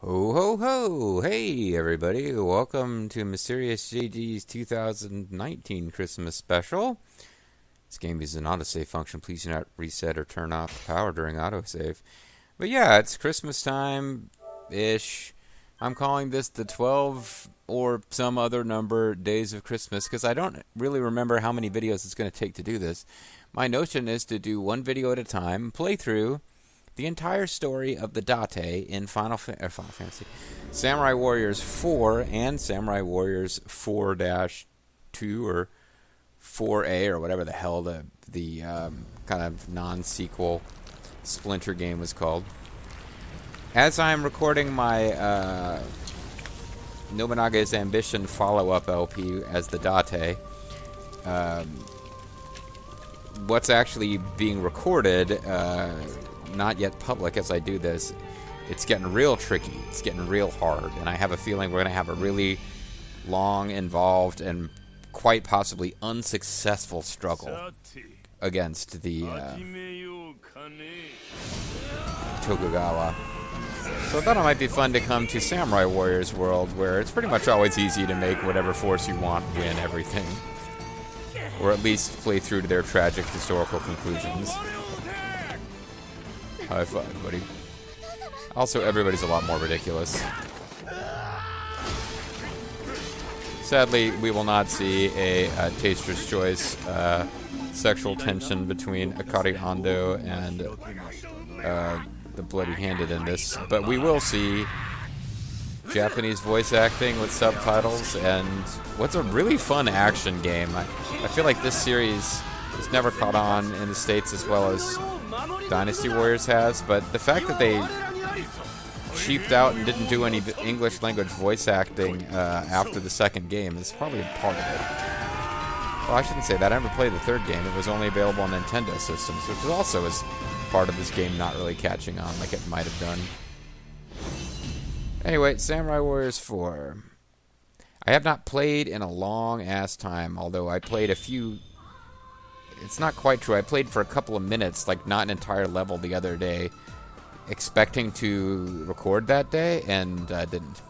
Ho ho ho! Hey everybody, welcome to Mysterious JG's 2019 Christmas special. This game uses an autosave function. Please do not reset or turn off the power during autosave. But yeah, it's Christmas time-ish. I'm calling this the 12 or some other number days of Christmas because I don't really remember how many videos it's going to take to do this. My notion is to do one video at a time, play through the entire story of the Date in Final Fantasy, Samurai Warriors 4 and Samurai Warriors 4-2 or 4A or whatever the hell the kind of non-sequel Splinter game was called. As I'm recording my Nobunaga's Ambition follow-up LP as the Date, what's actually being recorded, not yet public as I do this, it's getting real tricky. It's getting real hard. And I have a feeling we're going to have a really long, involved, and quite possibly unsuccessful struggle against the Tokugawa. So I thought it might be fun to come to Samurai Warriors world, where it's pretty much always easy to make whatever force you want win everything. Or at least play through to their tragic historical conclusions. High five, buddy. Also, everybody's a lot more ridiculous. Sadly, we will not see a Taster's Choice sexual tension between Akari Ando and the Bloody Handed in this, but we will see Japanese voice acting with subtitles and what's a really fun action game. I feel like this series has never caught on in the States as well as Dynasty Warriors has, but the fact that they cheaped out and didn't do any English language voice acting after the second game is probably a part of it. Well, I shouldn't say that. I never played the third game. It was only available on Nintendo systems, which also is part of this game not really catching on like it might have done. Anyway, Samurai Warriors 4. I have not played in a long-ass time, although I played a few... It's not quite true. I played for a couple of minutes, like not an entire level the other day, expecting to record that day, and didn't.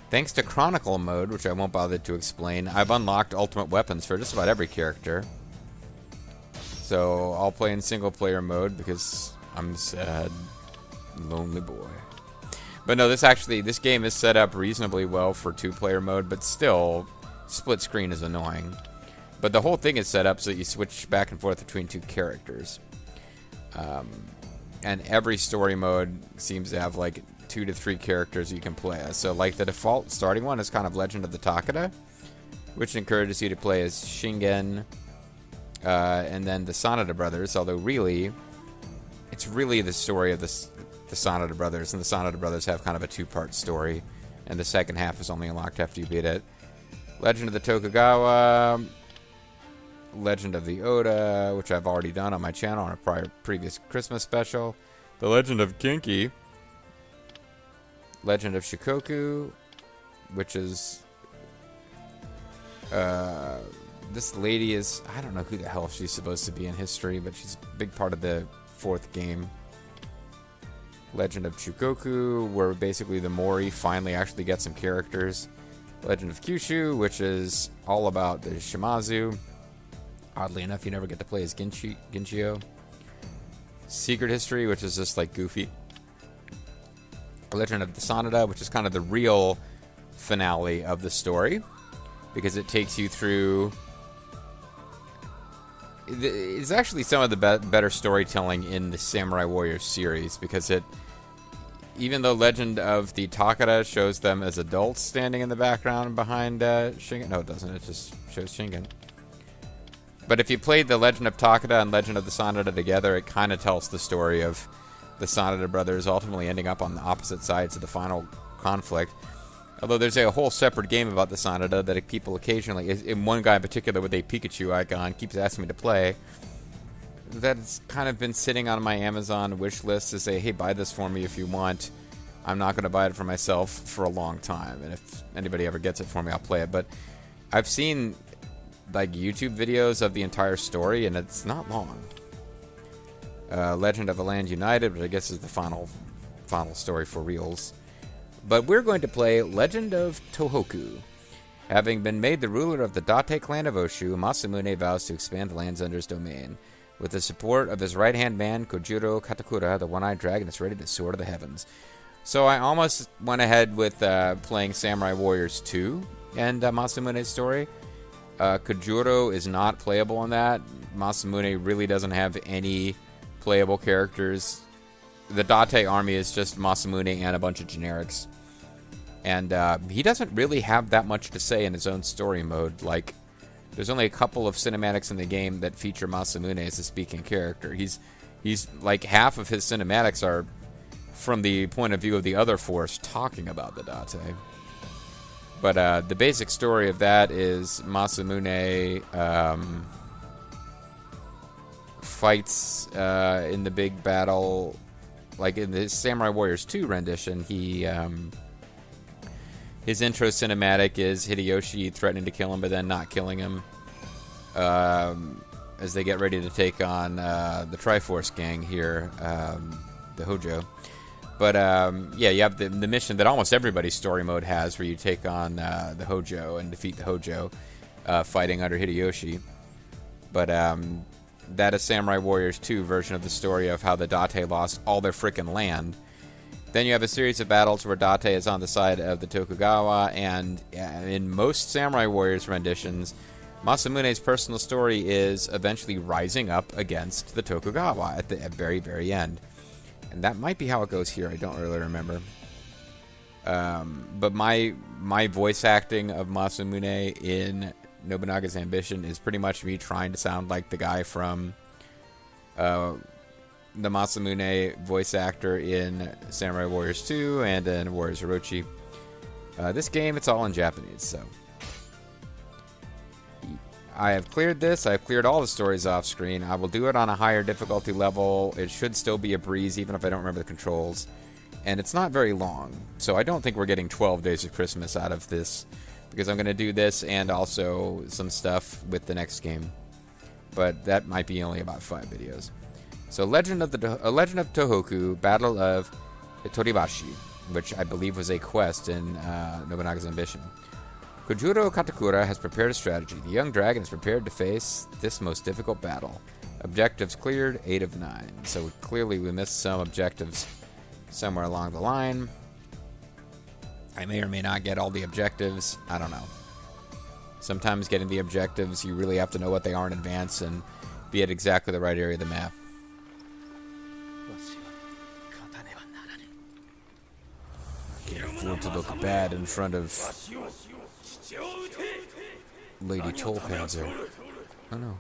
Thanks to Chronicle mode, which I won't bother to explain, I've unlocked ultimate weapons for just about every character. So I'll play in single-player mode because I'm a sad, lonely boy. But no, this game is set up reasonably well for two-player mode, but still, split screen is annoying. But the whole thing is set up so that you switch back and forth between two characters. And every story mode seems to have like 2 to 3 characters you can play as. So like the default starting one is kind of Legend of the Takeda, which encourages you to play as Shingen and then the Sanada brothers, although really, it's really the story of the Sanada brothers, and the Sanada brothers have kind of a 2-part story, and the second half is only unlocked after you beat it. Legend of the Tokugawa, Legend of the Oda, which I've already done on my channel on a previous Christmas special. The Legend of Genki. Legend of Shikoku, which is... this lady is... I don't know who the hell she's supposed to be in history, but she's a big part of the 4th game. Legend of Chukoku, where basically the Mori finally actually get some characters. Legend of Kyushu, which is all about the Shimazu. Oddly enough, you never get to play as Ginchio. Secret History, which is just like goofy. Legend of the Sanada, which is kind of the real finale of the story, because it takes you through... It's actually some of the better storytelling in the Samurai Warriors series, because it... Even though Legend of the Takeda shows them as adults standing in the background behind Shingen... No, it doesn't. It just shows Shingen. But if you played the Legend of Takeda and Legend of the Sanada together, it kind of tells the story of the Sanada brothers ultimately ending up on the opposite sides of the final conflict. Although there's a whole separate game about the Sanada that people occasionally... In one guy in particular with a Pikachu icon keeps asking me to play. That's kind of been sitting on my Amazon wish list to say, hey, buy this for me if you want. I'm not going to buy it for myself for a long time. And if anybody ever gets it for me, I'll play it. But I've seen... like YouTube videos of the entire story, and it's not long. Legend of a Land United, which I guess is the final final story for reals. But we're going to play Legend of Tohoku. Having been made the ruler of the Date clan of Oshu, Masamune vows to expand the lands under his domain. With the support of his right-hand man, Kojuro Katakura, the one-eyed dragon is ready to soar to the heavens. So I almost went ahead with playing Samurai Warriors 2 and Masamune's story. Kojuro is not playable in that. Masamune really doesn't have any playable characters. The Date army is just Masamune and a bunch of generics. And he doesn't really have that much to say in his own story mode. Like, there's only a couple of cinematics in the game that feature Masamune as a speaking character. He's like, half of his cinematics are from the point of view of the other force talking about the Date. But the basic story of that is Masamune fights in the big battle. Like in the Samurai Warriors 2 rendition, his intro cinematic is Hideyoshi threatening to kill him, but then not killing him as they get ready to take on the Triforce gang here, the Hojo. But yeah, you have the mission that almost everybody's story mode has, where you take on the Hojo and defeat the Hojo, fighting under Hideyoshi. But that is Samurai Warriors 2 version of the story of how the Date lost all their frickin' land. Then you have a series of battles where Date is on the side of the Tokugawa, and in most Samurai Warriors renditions, Masamune's personal story is eventually rising up against the Tokugawa at the very, very end. And that might be how it goes here. I don't really remember. But my voice acting of Masamune in Nobunaga's Ambition is pretty much me trying to sound like the guy from the Masamune voice actor in Samurai Warriors 2 and in Warriors Orochi. This game, it's all in Japanese, so. I have cleared this. I've cleared all the stories off screen. I will do it on a higher difficulty level. It should still be a breeze, even if I don't remember the controls. And it's not very long, so I don't think we're getting 12 Days of Christmas out of this, because I'm going to do this and also some stuff with the next game. But that might be only about 5 videos. So Legend of Tohoku, Battle of Hitotoribashi, which I believe was a quest in Nobunaga's Ambition. Kojuro Katakura has prepared a strategy. The young dragon is prepared to face this most difficult battle. Objectives cleared, 8 of 9. So clearly we missed some objectives somewhere along the line. I may or may not get all the objectives. I don't know. Sometimes getting the objectives, you really have to know what they are in advance and be at exactly the right area of the map. Can't afford to look bad in front of Lady Tollpanzer. Oh no.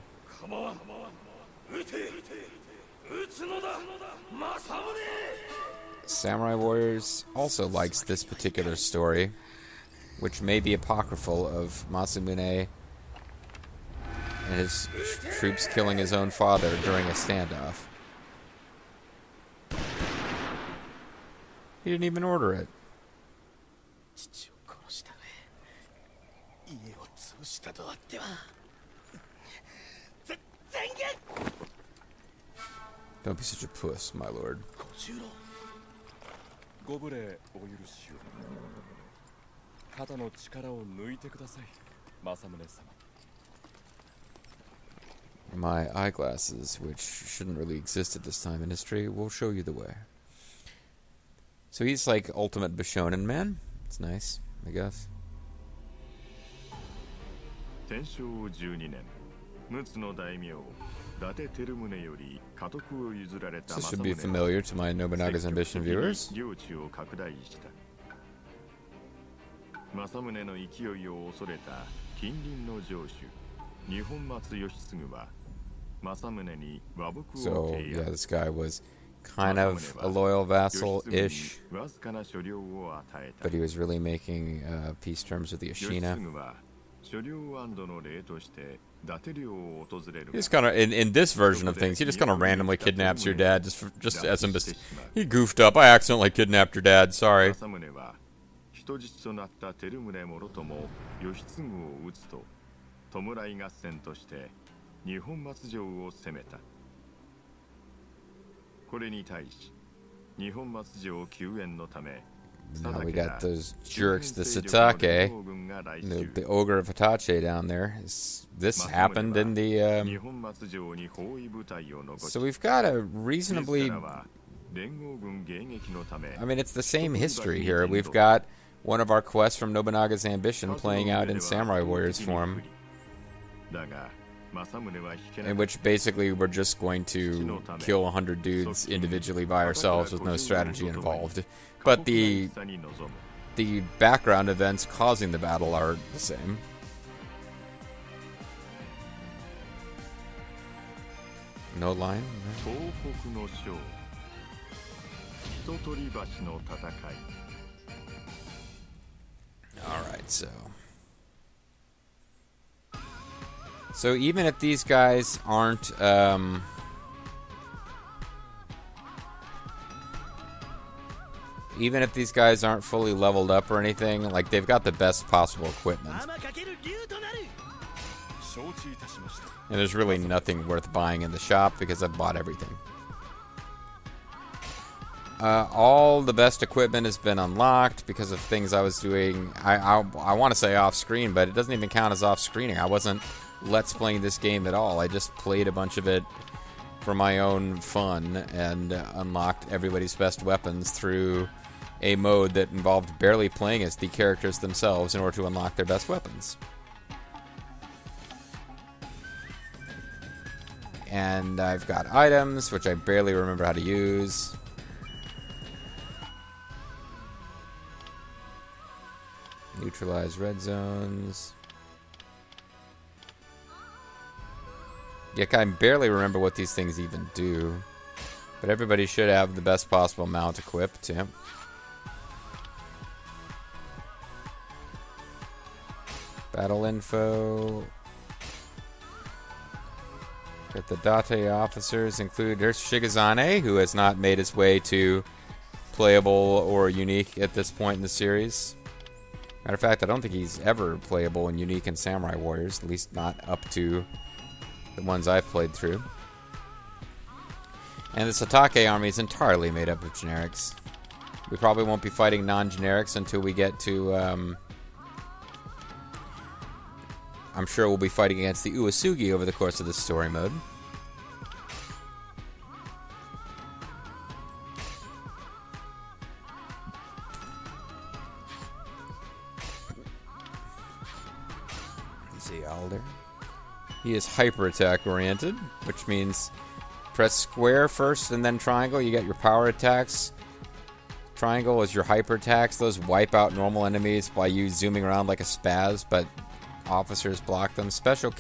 Samurai Warriors also likes this particular story, which may be apocryphal, of Masamune and his troops killing his own father during a standoff. He didn't even order it. Don't be such a puss, my lord. My eyeglasses, which shouldn't really exist at this time in history, will show you the way. So he's like ultimate Bishonen man. It's nice, I guess. This should be familiar to my Nobunaga's Ambition viewers. So, yeah, this guy was kind of a loyal vassal-ish, but he was really making peace terms with the Ashina. He just kind of, in this version of things, he just kind of randomly kidnaps your dad, just as him. He goofed up. I accidentally kidnapped your dad. Sorry. Now we got those jerks, the Satake, the ogre of Hitachi down there. This happened in the... So we've got a reasonably... I mean, it's the same history here. We've got one of our quests from Nobunaga's Ambition playing out in Samurai Warriors form, in which basically we're just going to kill 100 dudes individually by ourselves with no strategy involved. But the background events causing the battle are the same. No line? Alright, so even if these guys aren't fully leveled up or anything, like, they've got the best possible equipment. And there's really nothing worth buying in the shop because I've bought everything. All the best equipment has been unlocked because of things I was doing. I want to say off screen, but it doesn't even count as off screening. I wasn't let's playing this game at all. I just played a bunch of it for my own fun and unlocked everybody's best weapons through a mode that involved barely playing as the characters themselves in order to unlock their best weapons. And I've got items, which I barely remember how to use. Neutralize red zones. Yeah, I barely remember what these things even do. But everybody should have the best possible mount equipped, yeah. Battle info. Got the Date officers include, there's Shigazane, who has not made his way to playable or unique at this point in the series. Matter of fact, I don't think he's ever playable and unique in Samurai Warriors, at least not up to the ones I've played through. And the Satake army is entirely made up of generics. We probably won't be fighting non-generics until we get to, I'm sure we'll be fighting against the Uesugi over the course of this story mode. Alder. He is hyper attack oriented, which means press square first and then triangle. You get your power attacks. Triangle is your hyper attacks. Those wipe out normal enemies by you zooming around like a spaz, but officers block them. Special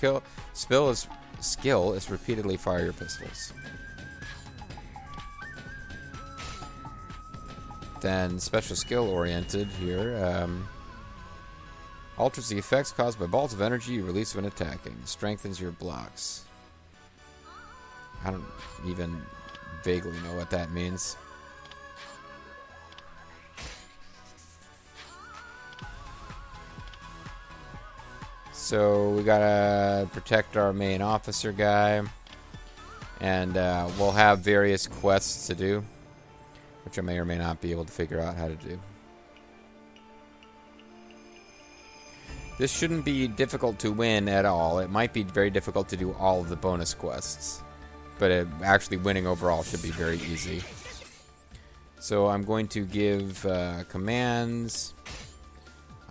skill is repeatedly fire your pistols. Then special skill oriented here. Alters the effects caused by bolts of energy you release when attacking. Strengthens your blocks. I don't even vaguely know what that means. So we gotta protect our main officer guy. And we'll have various quests to do, which I may or may not be able to figure out how to do. This shouldn't be difficult to win at all. It might be very difficult to do all of the bonus quests, but actually winning overall should be very easy. So I'm going to give commands.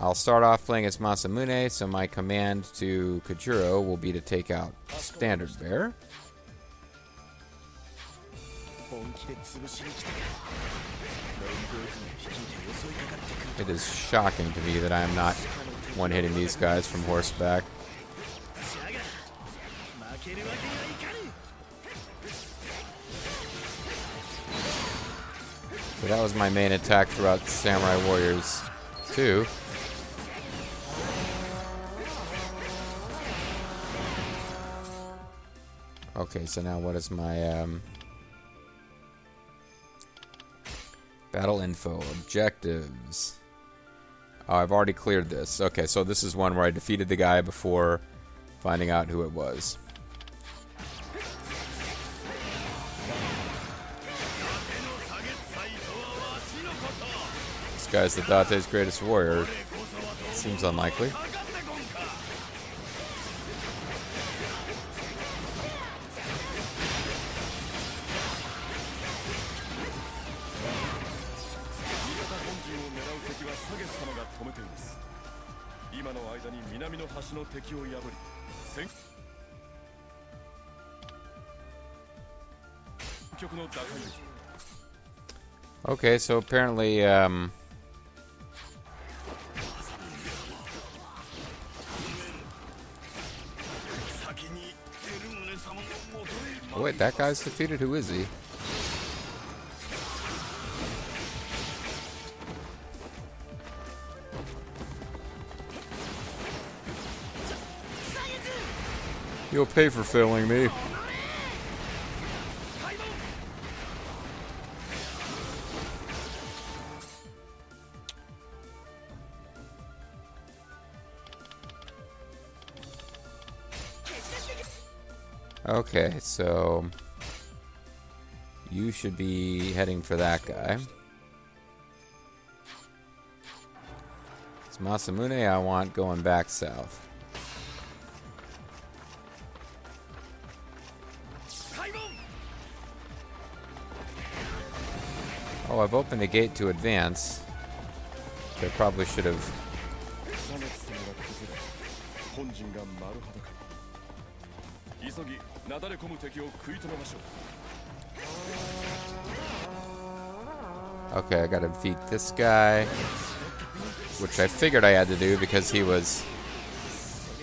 I'll start off playing as Masamune, so my command to Kajuro will be to take out Standard Bearer. It is shocking to me that I am not one-hitting these guys from horseback. So that was my main attack throughout Samurai Warriors 2. Okay, so now what is my battle info objectives? Oh, I've already cleared this. Okay, so this is one where I defeated the guy before finding out who it was. guy's the Date's greatest warrior. Seems unlikely. Okay, so apparently, oh wait, that guy's defeated? Who is he? You'll pay for failing me. Okay, so you should be heading for that guy. It's Masamune I want going back south. Oh, I've opened a gate to advance. Which I probably should have. Okay, I gotta defeat this guy. Which I figured I had to do because he was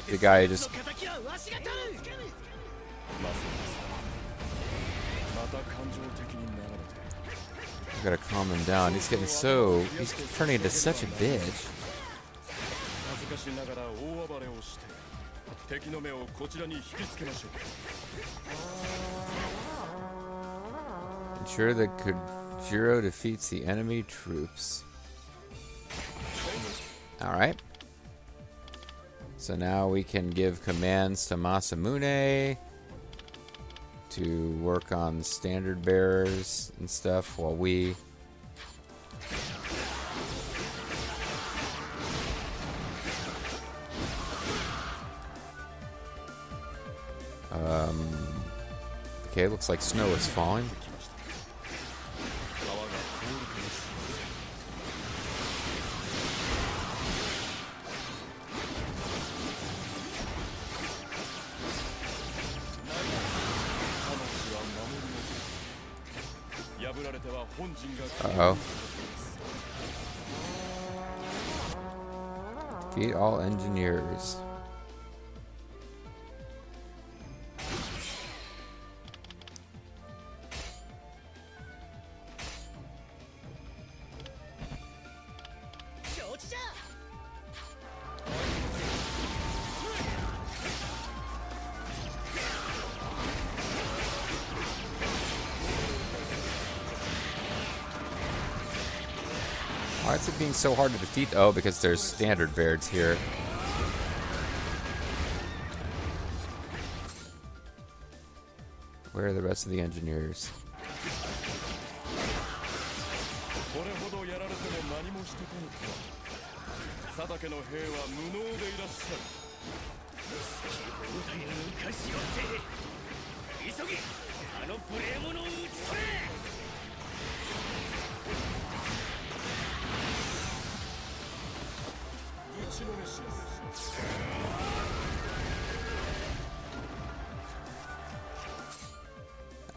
the guy who just... I gotta calm him down. He's getting so... He's turning into such a bitch. Ensure that Kojiro defeats the enemy troops. Alright. So now we can give commands to Masamune to work on standard bearers and stuff while we... Okay, looks like snow is falling. Uh-oh. Defeat all engineers. Why is it being so hard to defeat? Oh, because there's standard beards here. Where are the rest of the engineers?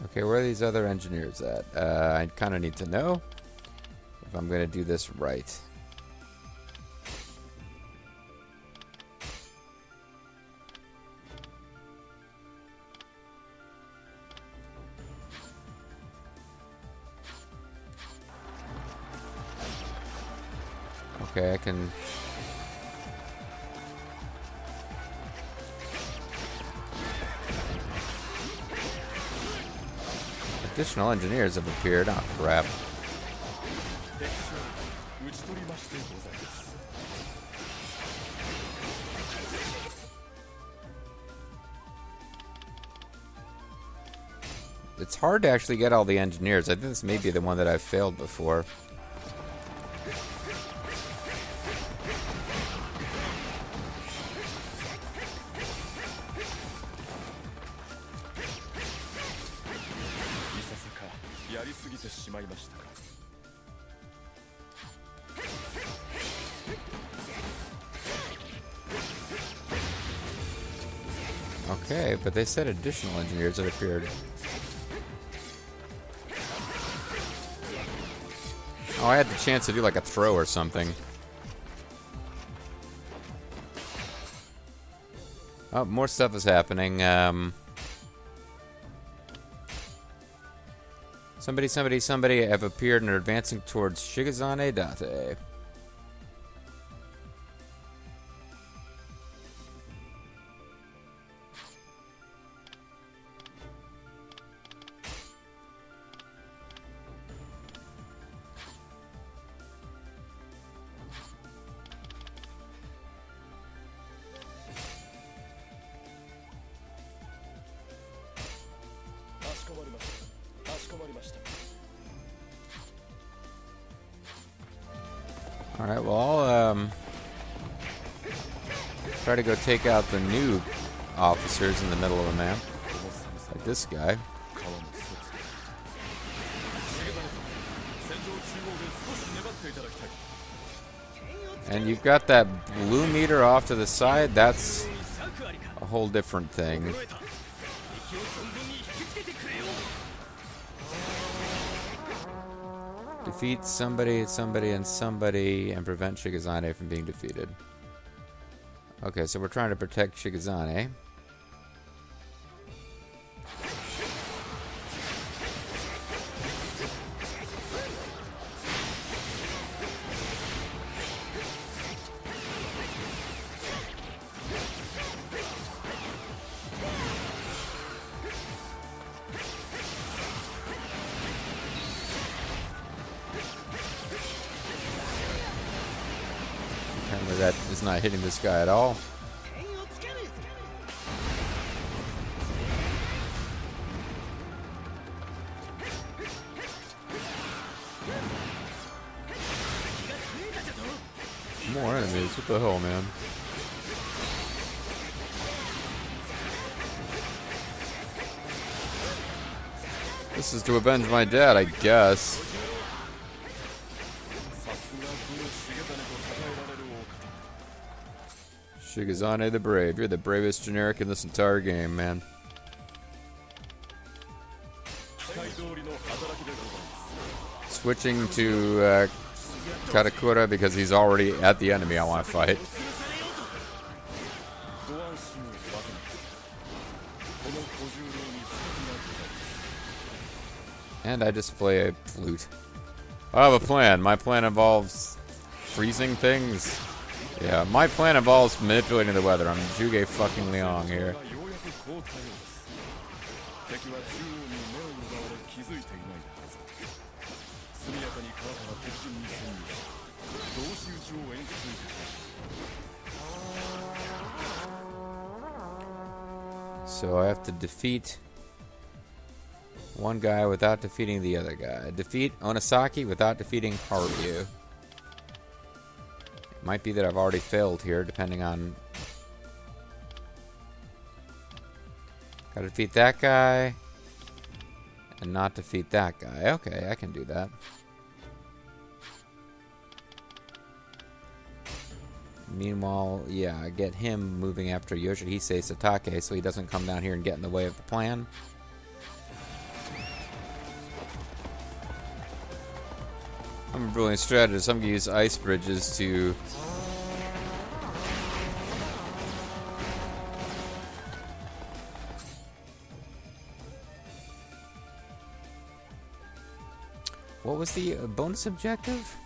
Okay, where are these other engineers at? I kind of need to know if I'm going to do this right. Okay, I can... Additional engineers have appeared. Oh, crap. It's hard to actually get all the engineers. I think this may be the one that I've failed before. Okay, but they said additional engineers had appeared. Oh, I had the chance to do like a throw or something. Oh, more stuff is happening. Somebody have appeared and are advancing towards Shigazane Date. Alright, well, I'll try to go take out the new officers in the middle of the map. Like this guy. And you've got that blue meter off to the side, that's a whole different thing. Defeat somebody, and prevent Shigazane from being defeated. Okay, so we're trying to protect Shigazane. Apparently that is not hitting this guy at all. More enemies, what the hell, man? This is to avenge my dad, I guess. Shigazane the Brave. You're the bravest generic in this entire game, man. Switching to Katakura because he's already at the enemy I want to fight. And I just play a flute. I have a plan. My plan involves freezing things. Yeah, my plan involves manipulating the weather. I'm Juge fucking Leong here. So I have to defeat one guy without defeating the other guy. Defeat Onosaki without defeating Haruyu. Might be that I've already failed here, depending on... Gotta defeat that guy, and not defeat that guy. Okay, I can do that. Meanwhile, yeah, get him moving after Yoshihise Satake so he doesn't come down here and get in the way of the plan. I'm a brilliant strategist. I'm going to use ice bridges to... What was the bonus objective?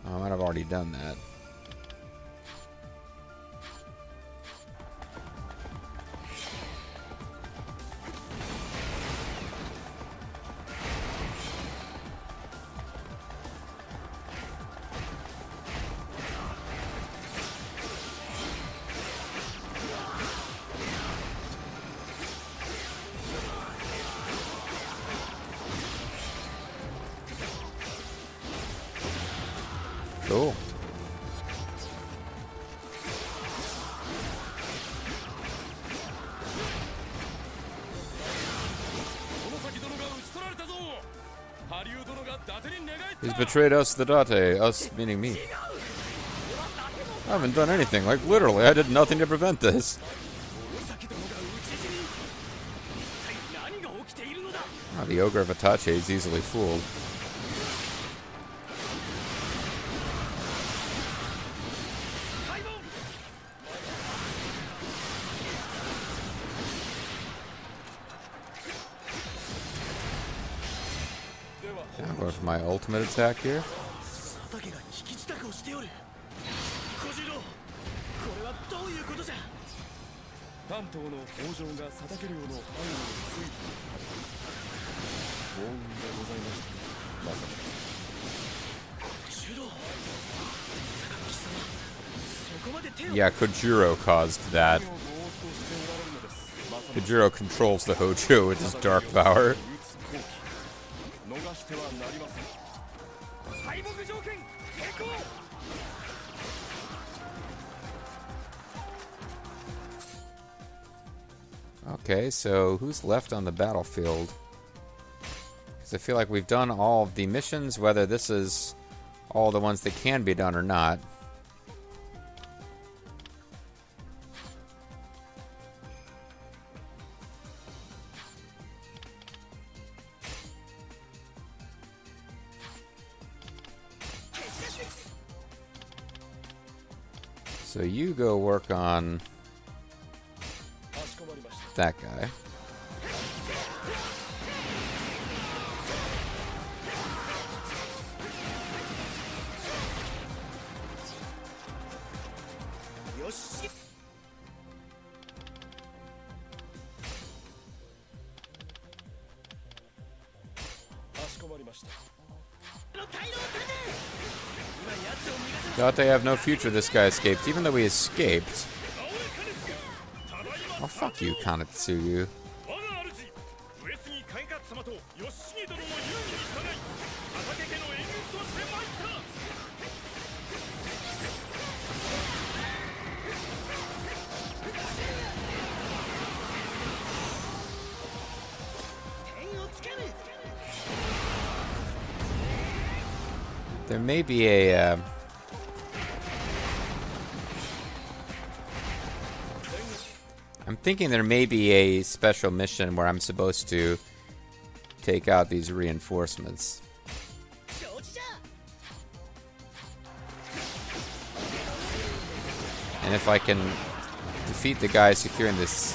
Oh, I might have already done that. Cool. He's betrayed us, the Date. Us meaning me. I haven't done anything. Like, literally, I did nothing to prevent this. Oh, the Ogre of Itachi is easily fooled. I'm going for my ultimate attack here. Yeah, Kojiro caused that. Kojiro controls the Hojo with his dark power. Okay, so who's left on the battlefield? Because I feel like we've done all of the missions, whether this is all the ones that can be done or not. So you go work on that guy. Thought they have no future. This guy escaped, even though he escaped. Oh, fuck you, Kanetsugu. There may be a... I'm thinking there may be a special mission where I'm supposed to take out these reinforcements. And if I can defeat the guy securing this...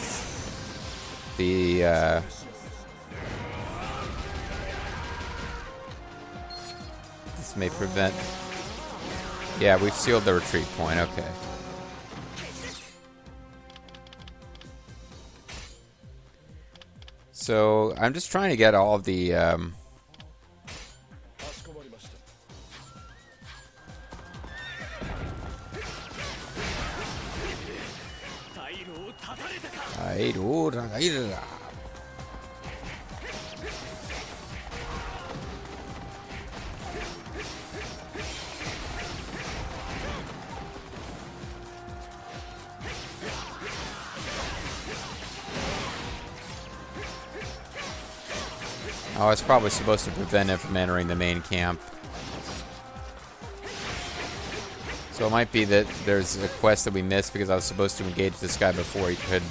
this may prevent... Yeah, we've sealed the retreat point, okay. So, I'm just trying to get all of the, Oh, I was probably supposed to prevent him from entering the main camp. So it might be that there's a quest that we missed because I was supposed to engage this guy before he could.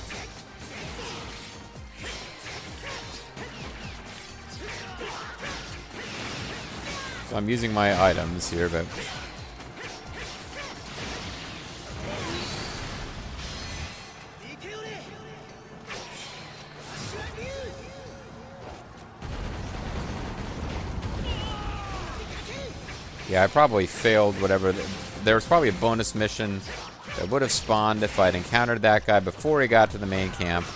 So I'm using my items here, but... Yeah, I probably failed whatever. There was probably a bonus mission that would have spawned if I'd encountered that guy before he got to the main camp,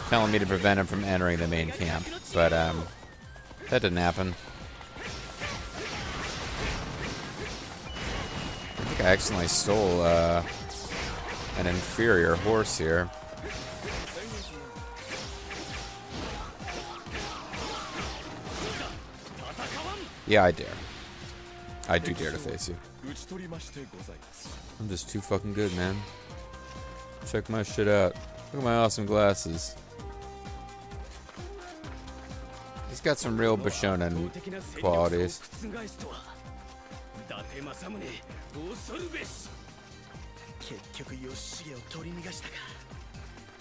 telling me to prevent him from entering the main camp. But, that didn't happen. I think I accidentally stole, an inferior horse here. Yeah, I dare. I do dare to face you. I'm just too fucking good, man. Check my shit out. Look at my awesome glasses. He's got some real Bishonen qualities.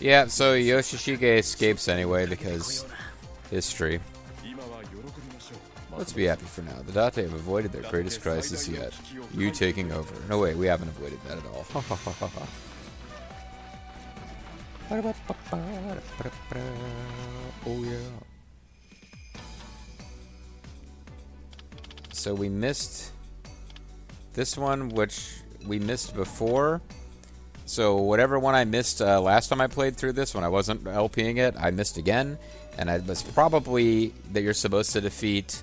Yeah, so Yoshishige escapes anyway because history. Let's be happy for now. The Date have avoided their greatest crisis yet. You taking over. No, wait, we haven't avoided that at all. Oh, yeah. So we missed this one, which we missed before. So whatever one I missed last time I played through this, when I wasn't LPing it, I missed again. And it was probably that you're supposed to defeat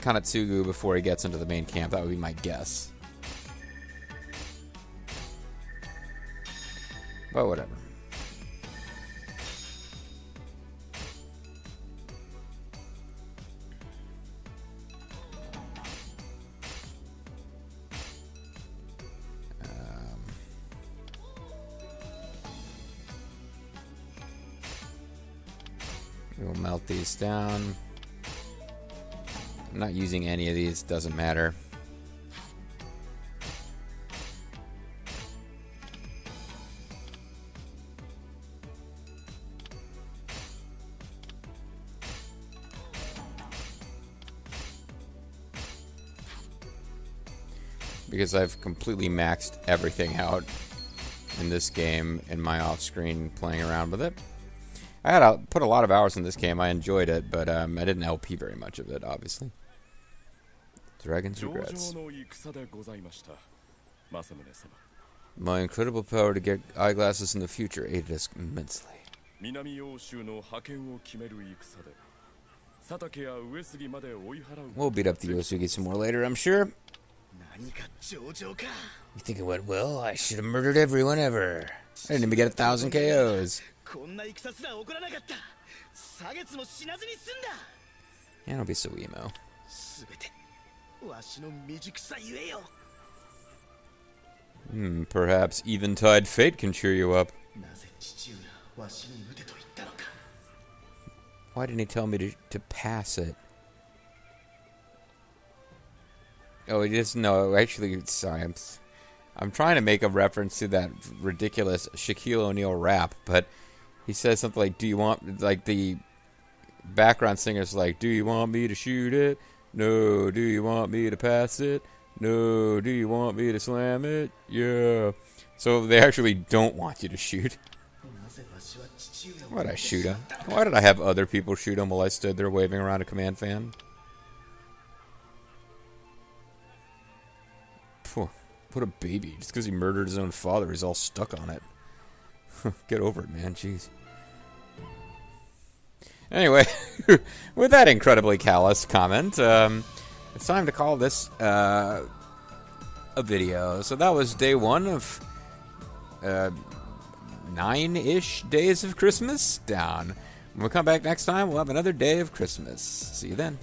Kanetsugu before he gets into the main camp. That would be my guess. But whatever. We'll melt these down. I'm not using any of these, doesn't matter. Because I've completely maxed everything out in this game in my off-screen playing around with it. I put a lot of hours in this game. I enjoyed it, but I didn't LP very much of it, obviously. Dragon's Regrets. My incredible power to get eyeglasses in the future aided us immensely. We'll beat up the Yosugi some more later, I'm sure. You think it went well? I should have murdered everyone ever. I didn't even get 1,000 KOs. Yeah, don't be so emo. Perhaps eventide fate can cheer you up. Why didn't he tell me to pass it? Oh, he just no. Actually, sorry. I'm trying to make a reference to that ridiculous Shaquille O'Neal rap, but he says something like, "Do you want?" Like the background singer's like, "Do you want me to shoot it? No. Do you want me to pass it? No. Do you want me to slam it? Yeah." So they actually don't want you to shoot. Why'd I shoot him? Why did I have other people shoot him while I stood there waving around a command fan? What a baby. Just because he murdered his own father, he's all stuck on it. Get over it, man. Jeez. Anyway, with that incredibly callous comment, it's time to call this a video. So that was day one of 9-ish days of Christmas down. When we come back next time, we'll have another day of Christmas. See you then.